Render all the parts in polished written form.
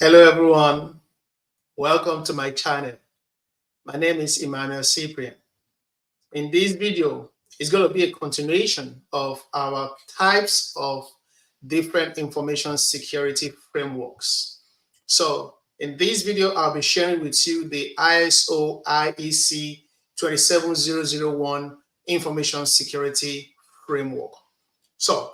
Hello everyone, welcome to my channel. My name is Emmanuel Cyprian. In this video, it's going to be a continuation of our types of different information security frameworks. So in this video, I'll be sharing with you the ISO IEC 27001 information security framework. So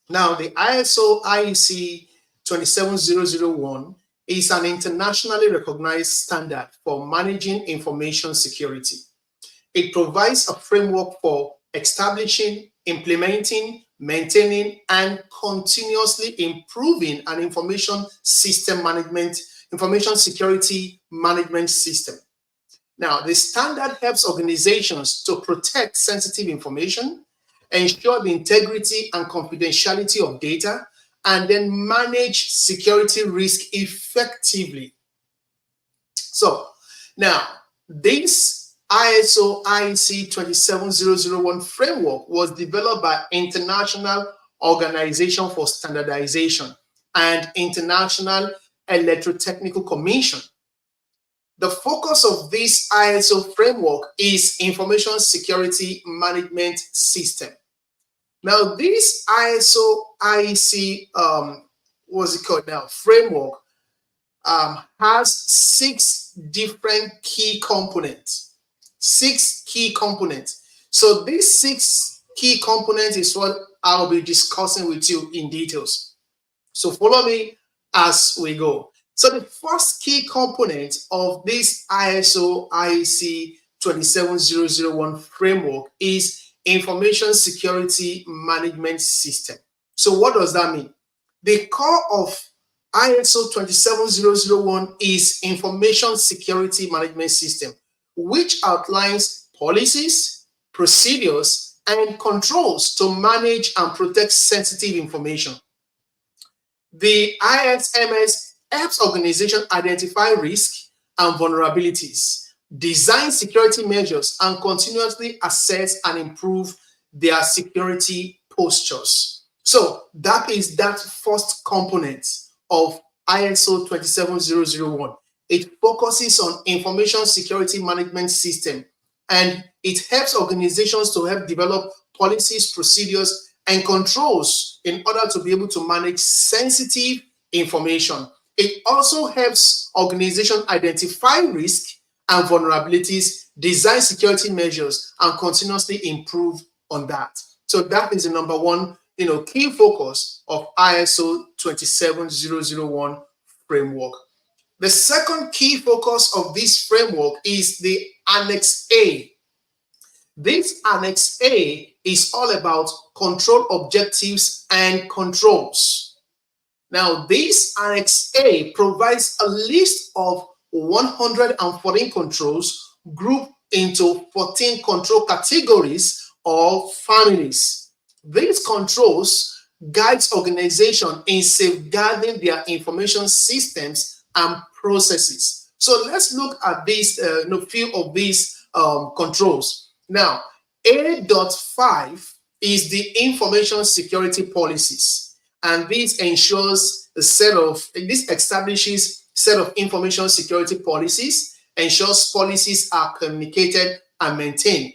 now the ISO IEC 27001 is an internationally recognized standard for managing information security. It provides a framework for establishing, implementing, maintaining, and continuously improving an information security management system. Now, the standard helps organizations to protect sensitive information, ensure the integrity and confidentiality of data, and then manage security risk effectively. So now this ISO IEC 27001 framework was developed by International Organization for Standardization and International Electrotechnical Commission. The focus of this ISO framework is information security management system. Now, this ISO IEC, framework has 6 different key components. 6 key components. So these 6 key components is what I'll be discussing with you in details. So follow me as we go. So the first key component of this ISO IEC 27001 framework is information security management system. So what does that mean? The core of ISO 27001 is information security management system, which outlines policies, procedures, and controls to manage and protect sensitive information. The ISMS helps organizations identify risk and vulnerabilities, design security measures, and continuously assess and improve their security postures. So that is that first component of ISO 27001. It focuses on information security management system, and it helps organizations to help develop policies, procedures, and controls in order to be able to manage sensitive information. It also helps organizations identify risk and vulnerabilities, design security measures, and continuously improve on that. So that is the number one, key focus of ISO 27001 framework. The second key focus of this framework is the Annex A. This Annex A is all about control objectives and controls. Now, this Annex A provides a list of 114 controls grouped into 14 control categories or families. These controls guides organizations in safeguarding their information systems and processes. So let's look at these few of these controls. Now, A.5 is the information security policies. And this establishes a set of information security policies, ensures policies are communicated and maintained.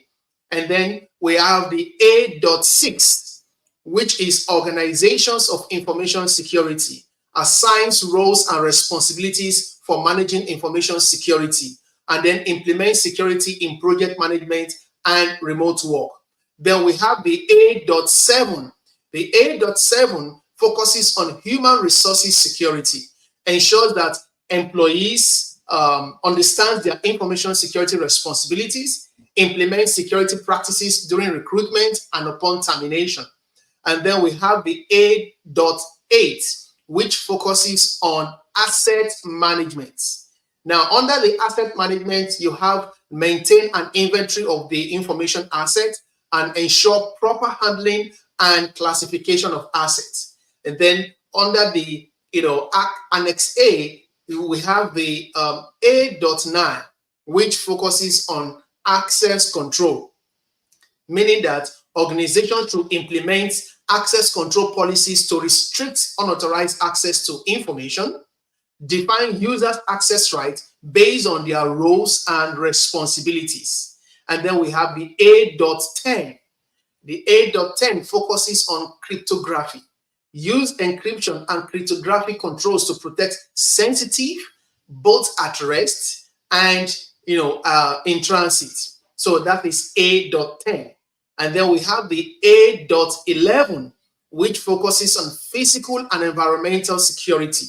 And then we have the A.6, which is organizations of information security, assigns roles and responsibilities for managing information security, and then implements security in project management and remote work. Then we have the A.7. The A.7 focuses on human resources security, ensures that employees understand their information security responsibilities, implement security practices during recruitment and upon termination. And then we have the A.8, which focuses on asset management. Now, under the asset management, you have maintain an inventory of the information asset and ensure proper handling and classification of assets. And then under the Annex A, we have the A.9, which focuses on access control, meaning that organizations should implement access control policies to restrict unauthorized access to information, define users' access rights based on their roles and responsibilities. And then we have the A.10. The A.10 focuses on cryptography. Use encryption and cryptographic controls to protect sensitive, both at rest and in transit. So that is A.10. And then we have the A.11, which focuses on physical and environmental security.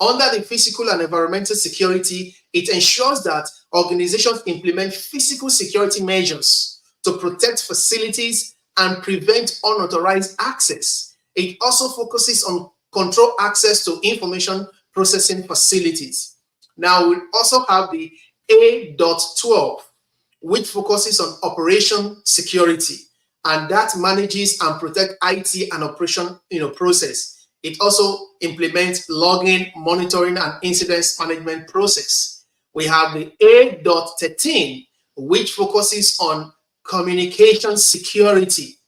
Under the physical and environmental security, it ensures that organizations implement physical security measures to protect facilities and prevent unauthorized access. It also focuses on control access to information processing facilities. Now, we also have the A.12, which focuses on operation security, and that manages and protects IT and operation process. It also implements logging, monitoring, and incidents management process. We have the A.13, which focuses on communication security,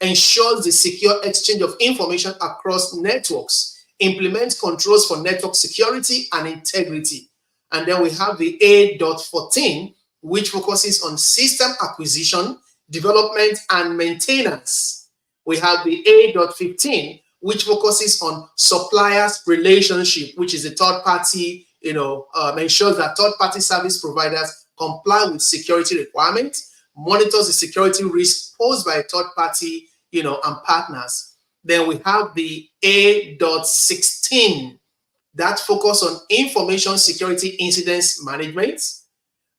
ensures the secure exchange of information across networks, implements controls for network security and integrity. And then we have the A.14, which focuses on system acquisition, development, and maintenance. We have the A.15, which focuses on suppliers relationship, which is a third party, ensures that third party service providers comply with security requirements, monitors the security risk posed by a third party, and partners. Then we have the A.16 that focus on information security incidents management.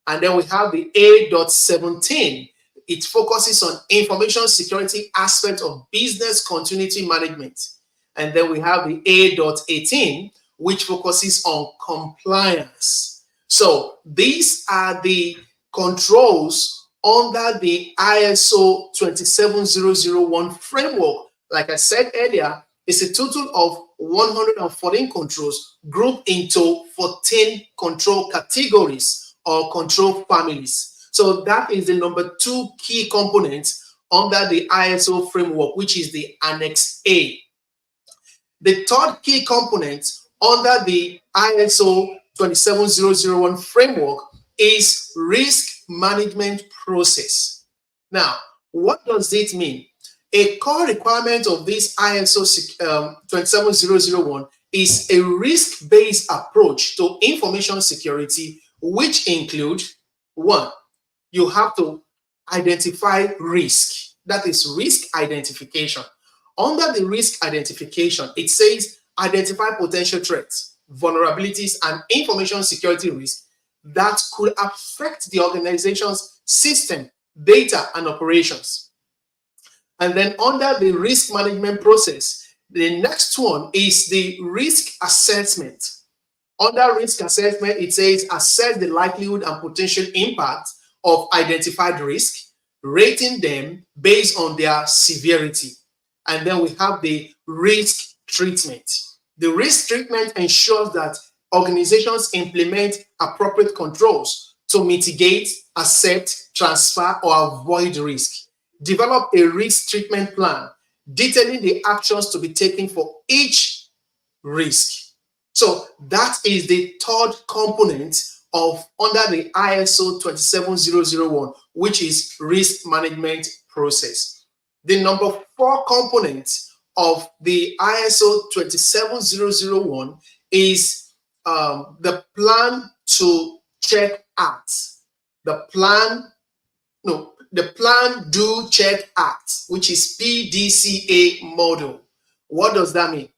And then we have the A.17. It focuses on information security aspect of business continuity management. And then we have the A.18, which focuses on compliance. So these are the controls under the ISO 27001 framework. Like I said earlier, it's a total of 114 controls grouped into 14 control categories or control families. So that is the number 2 key component under the ISO framework, which is the Annex A. The third key component under the ISO 27001 framework is risk management process. Now, what does it mean? A core requirement of this ISO 27001 is a risk-based approach to information security, which includes, 1, you have to identify risk. That is risk identification. Under the risk identification, it says identify potential threats, vulnerabilities, and information security risks that could affect the organization's system, data, and operations. And then under the risk management process, the next one is the risk assessment. Under risk assessment, it says assess the likelihood and potential impact of identified risk, rating them based on their severity. And then we have the risk treatment. The risk treatment ensures that organizations implement appropriate controls to mitigate, accept, transfer, or avoid risk. Develop a risk treatment plan detailing the actions to be taken for each risk. So that is the third component of under the ISO 27001, which is risk management process. The number 4 component of the ISO 27001 is the plan to check act. The plan do check act, which is PDCA model. What does that mean?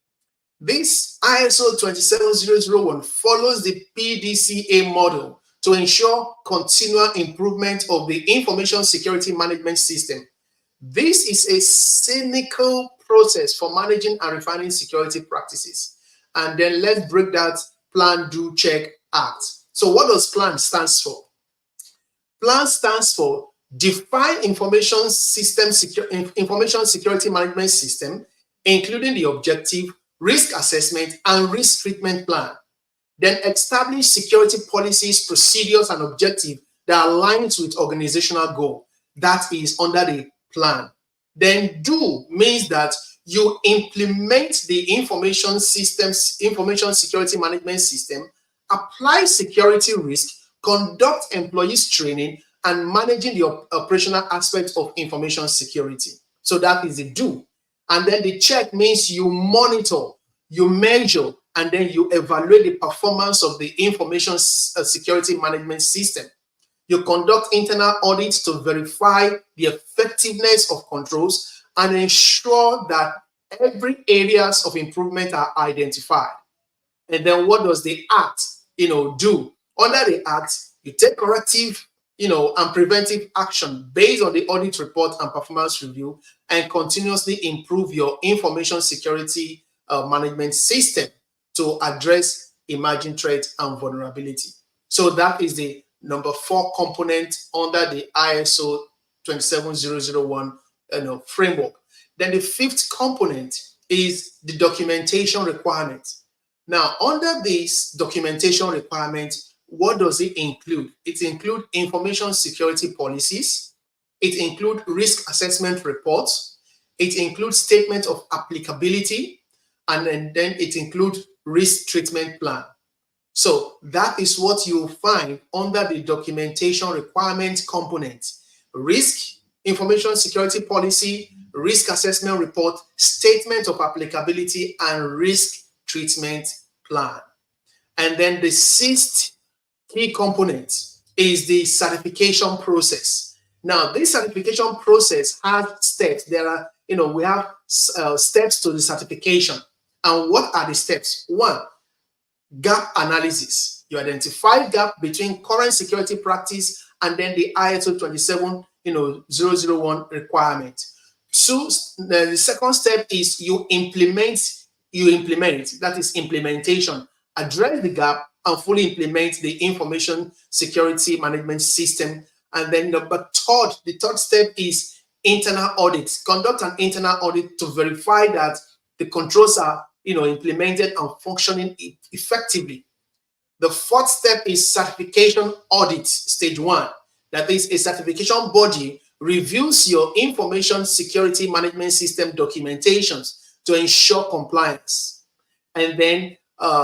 This ISO 27001 follows the PDCA model to ensure continual improvement of the information security management system. This is a cynical process for managing and refining security practices. And then let's break that plan, do, check, act. So what does plan stands for? Plan stands for define information security management system, including the objective, risk assessment, and risk treatment plan. Then establish security policies, procedures, and objectives that aligns with organizational goal. That is under the plan. Then do means that you implement the information security management system, apply security risk, conduct employees training, and managing the operational aspects of information security. So that is the do. And then the check means you monitor, you measure, and then you evaluate the performance of the information security management system. You conduct internal audits to verify the effectiveness of controls and ensure that every areas of improvement are identified. And then what does the act, do? Under the act, you take corrective, and preventive action based on the audit report and performance review, and continuously improve your information security management system to address emerging threats and vulnerability. So that is the number 4 component under the ISO 27001 framework. Then the 5th component is the documentation requirement. Now, under this documentation requirement, what does it include? It includes information security policies. It includes risk assessment reports. It includes statement of applicability. And then it includes risk treatment plan. So that is what you'll find under the documentation requirement component: risk, information security policy, risk assessment report, statement of applicability, and risk treatment plan. And then the 6th key component is the certification process. Now, this certification process has steps. There are, we have steps to the certification. And what are the steps? 1, gap analysis. You identify gap between current security practice and then the ISO 27001 requirement. 2, the second step is you implement, that is implementation. Address the gap and fully implement the information security management system. And then the third step is internal audits. Conduct an internal audit to verify that the controls are implemented and functioning effectively. The 4th step is certification audit, stage 1. That is, a certification body reviews your information security management system documentations to ensure compliance. And then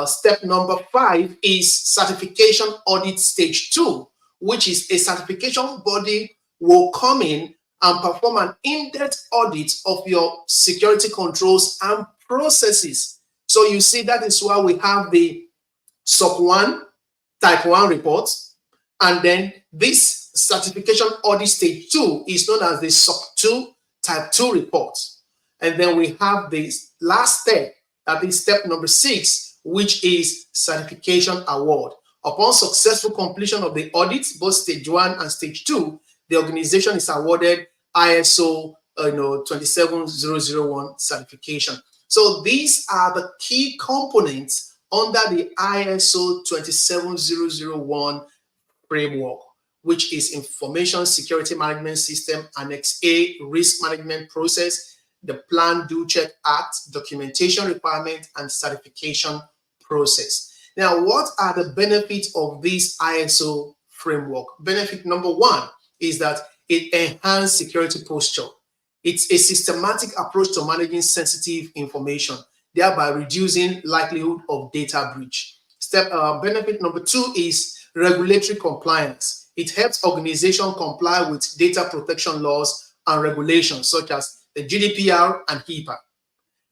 step number 5 is certification audit stage 2, which is a certification body will come in and perform an in-depth audit of your security controls and processes. So you see, that is why we have the SOC 1 type 1 reports, and then this certification audit stage 2 is known as the SOC 2 type 2 report. And then we have this last step, that is step number 6, which is certification award. Upon successful completion of the audits, both stage 1 and stage 2, the organization is awarded ISO 27001 certification. So these are the key components under the ISO 27001 framework, which is Information Security Management System, Annex A, Risk Management Process, the Plan, Do, Check, Act, Documentation Requirement, and Certification Process. Now, what are the benefits of this ISO framework? Benefit number 1 is that it enhances security posture. It's a systematic approach to managing sensitive information, thereby reducing likelihood of data breach. Benefit number 2 is regulatory compliance. It helps organizations comply with data protection laws and regulations such as the GDPR and HIPAA.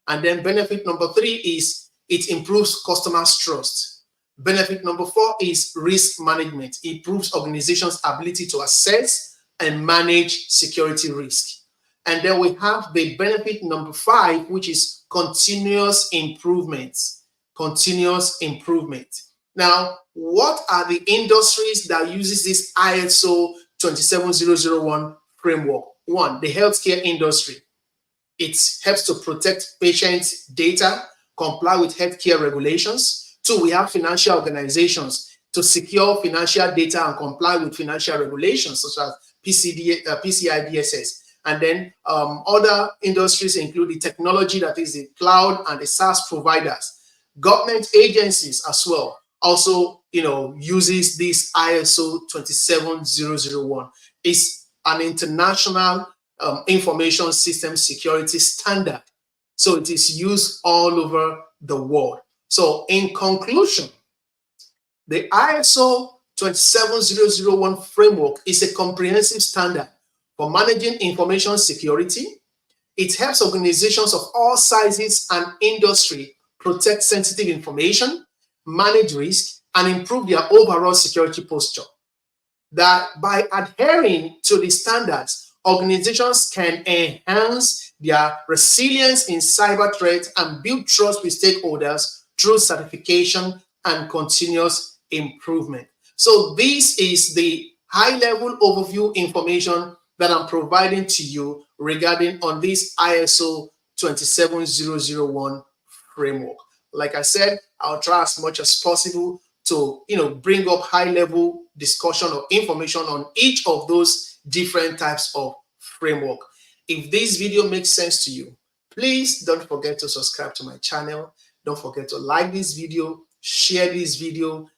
And then benefit number 3 is it improves customers' trust. Benefit number 4 is risk management. It improves organizations' ability to assess and manage security risk. And then we have the benefit number 5, which is continuous improvement. Continuous improvement. Now, what are the industries that uses this ISO 27001 framework? 1, the healthcare industry. It helps to protect patients' data, comply with healthcare regulations. 2, we have financial organizations to secure financial data and comply with financial regulations such as PCI DSS. And then other industries include the technology, that is the cloud and the SaaS providers. Government agencies as well also, uses this ISO 27001. It's an international information system security standard. So it is used all over the world. So in conclusion, the ISO 27001 framework is a comprehensive standard for managing information security. It helps organizations of all sizes and industry protect sensitive information, manage risk, and improve their overall security posture. That by adhering to the standards, organizations can enhance their resilience in cyber threats and build trust with stakeholders through certification and continuous improvement. So this is the high-level overview information that I'm providing to you regarding on this ISO 27001 framework. Like I said, I'll try as much as possible to bring up high-level discussion or information on each of those different types of framework. If this video makes sense to you, please don't forget to subscribe to my channel. Don't forget to like this video, share this video.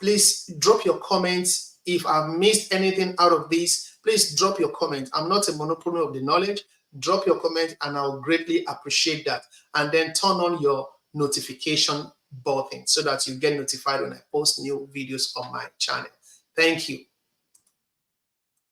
Please drop your comments. If I've missed anything out of this, please drop your comment. I'm not a monopoly of the knowledge. Drop your comment and I'll greatly appreciate that. And then turn on your notification button so that you get notified when I post new videos on my channel. Thank you.